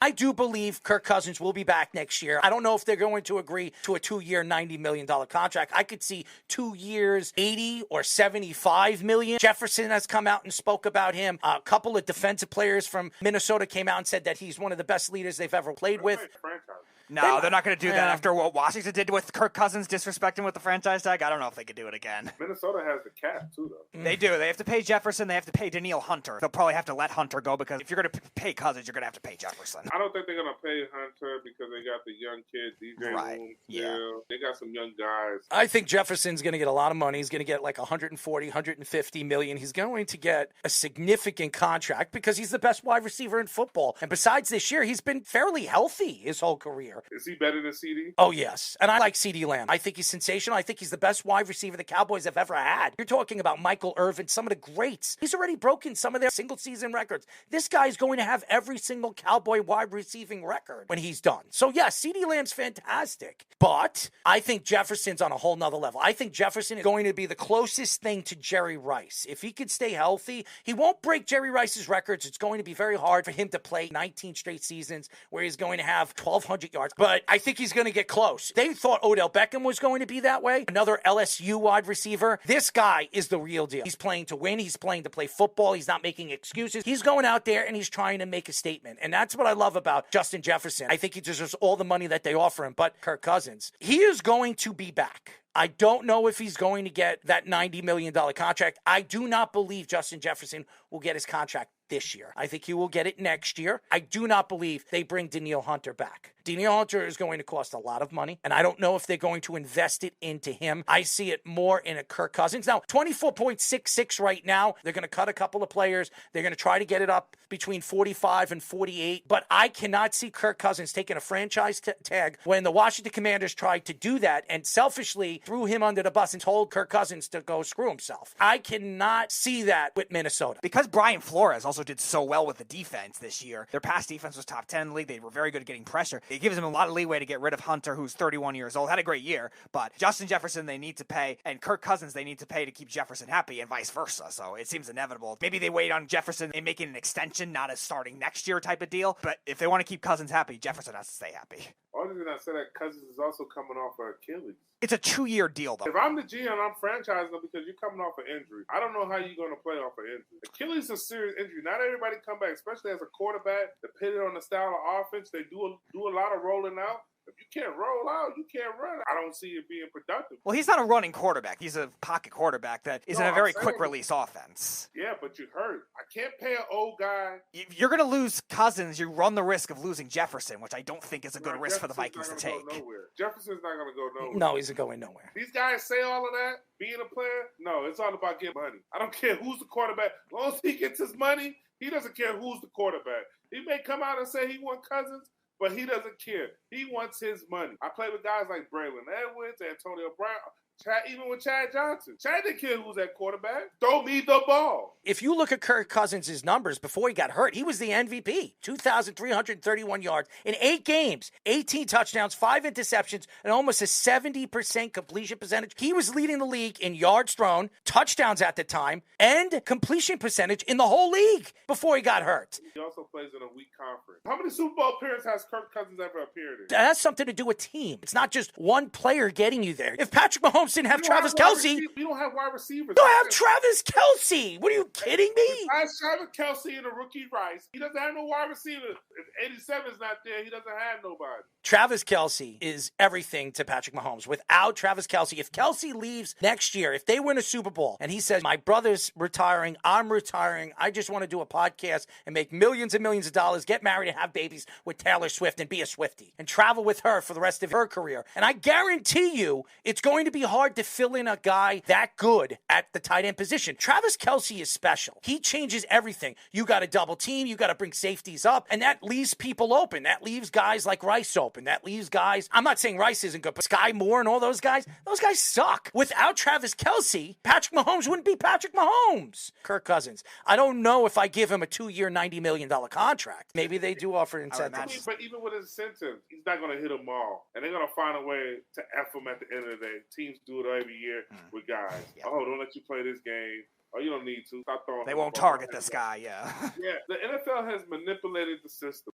I do believe Kirk Cousins will be back next year. I don't know if they're going to agree to a 2-year, $90 million contract. I could see 2 years, $80 or $75 million. Jefferson has come out and spoke about him. A couple of defensive players from Minnesota came out and said that he's one of the best leaders they've ever played with. No, they're not going to do that after what Washington did with Kirk Cousins, disrespecting with the franchise tag. I don't know if they could do it again. Minnesota has the cap, too, though. They do. They have to pay Jefferson. They have to pay Danielle Hunter. They'll probably have to let Hunter go because if you're going to pay Cousins, you're going to have to pay Jefferson. I don't think they're going to pay Hunter because they got the young kid, DJ Moon, still. They got some young guys. I think Jefferson's going to get a lot of money. He's going to get like 140, 150 million. He's going to get a significant contract because he's the best wide receiver in football. And besides this year, he's been fairly healthy his whole career. Is he better than CD? Oh, yes. And I like CD Lamb. I think he's sensational. I think he's the best wide receiver the Cowboys have ever had. You're talking about Michael Irvin, some of the greats. He's already broken some of their single-season records. This guy's going to have every single Cowboy wide receiving record when he's done. So, yes, CD Lamb's fantastic. But I think Jefferson's on a whole nother level. I think Jefferson is going to be the closest thing to Jerry Rice. If he could stay healthy, he won't break Jerry Rice's records. It's going to be very hard for him to play 19 straight seasons where he's going to have 1,200 yards. But I think he's going to get close. They thought Odell Beckham was going to be that way. Another LSU wide receiver. This guy is the real deal. He's playing to win. He's playing to play football. He's not making excuses. He's going out there and he's trying to make a statement. And that's what I love about Justin Jefferson. I think he deserves all the money that they offer him. But Kirk Cousins, he is going to be back. I don't know if he's going to get that $90 million contract. I do not believe Justin Jefferson will get his contract this year. I think he will get it next year. I do not believe they bring Danielle Hunter back. Danielle Hunter is going to cost a lot of money, and I don't know if they're going to invest it into him. I see it more in a Kirk Cousins. Now, 24.66 right now. They're going to cut a couple of players. They're going to try to get it up between 45 and 48, but I cannot see Kirk Cousins taking a franchise tag when the Washington Commanders tried to do that and selfishly threw him under the bus and told Kirk Cousins to go screw himself. I cannot see that with Minnesota. Because Brian Flores also did so well with the defense this year. Their pass defense was top 10 in the league. They were very good at getting pressure. It gives them a lot of leeway to get rid of Hunter, who's 31 years old. Had a great year, but Justin Jefferson they need to pay, and Kirk Cousins they need to pay to keep Jefferson happy, and vice versa. So it seems inevitable. Maybe they wait on Jefferson and make it an extension, not a starting next year type of deal. But if they want to keep Cousins happy, Jefferson has to stay happy. Only thing I said that Cousins is also coming off of Achilles. It's a 2-year deal, though. If I'm the GM, I'm franchising them because you're coming off an injury. I don't know how you're going to play off an injury. Achilles is a serious injury. Not everybody come back, especially as a quarterback, depending on the style of offense. They do a lot of rolling out. If you can't roll out, you can't run. I don't see it being productive. Well, he's not a running quarterback. He's a pocket quarterback that is in a very quick-release offense. Yeah, but you hurt. I can't pay an old guy. If you're going to lose Cousins, you run the risk of losing Jefferson, which I don't think is a good risk for the Vikings to take. Jefferson's not going to go nowhere. No, he's going nowhere. These guys say all of that, being a player. No, it's all about getting money. I don't care who's the quarterback. As long as he gets his money, he doesn't care who's the quarterback. He may come out and say he wants Cousins, but he doesn't care. He wants his money. I play with guys like Braylon Edwards, Antonio Brown, even with Chad Johnson. Chad didn't care who's at quarterback. Throw me the ball. If you look at Kirk Cousins' numbers before he got hurt, he was the MVP. 2,331 yards in 8 games, 18 touchdowns, 5 interceptions, and almost a 70% completion percentage. He was leading the league in yards thrown, touchdowns at the time, and completion percentage in the whole league before he got hurt. He also plays in a weak conference. How many Super Bowl appearances has Kirk Cousins ever appeared in? That has something to do with team. It's not just one player getting you there. If Patrick Mahomes didn't have Travis Kelce. You don't have wide receivers. You have Travis Kelce. What are you kidding me? Besides Travis Kelce and a rookie Rice, he doesn't have no wide receiver. If 87 is not there, he doesn't have nobody. Travis Kelce is everything to Patrick Mahomes. Without Travis Kelce, if Kelce leaves next year, if they win a Super Bowl, and he says, my brother's retiring, I'm retiring, I just want to do a podcast and make millions and millions of dollars, get married and have babies with Taylor Swift and be a Swiftie, and travel with her for the rest of her career. And I guarantee you, it's going to be hard to fill in a guy that good at the tight end position. Travis Kelce is special. He changes everything. You got to double team. You got to bring safeties up. And that leaves people open. That leaves guys like Rice open. That leaves guys, I'm not saying Rice isn't good, but Sky Moore and all those guys suck. Without Travis Kelce, Patrick Mahomes wouldn't be Patrick Mahomes. Kirk Cousins. I don't know if I give him a 2-year, $90 million contract. Maybe they do offer incentives. But even with incentives, he's not going to hit them all. And they're going to find a way to F him at the end of the day. Teams do it every year with guys. Yeah. Oh, don't let you play this game. Oh, you don't need to. Stop throwing. They won't target this guy, yeah. Yeah, the NFL has manipulated the system.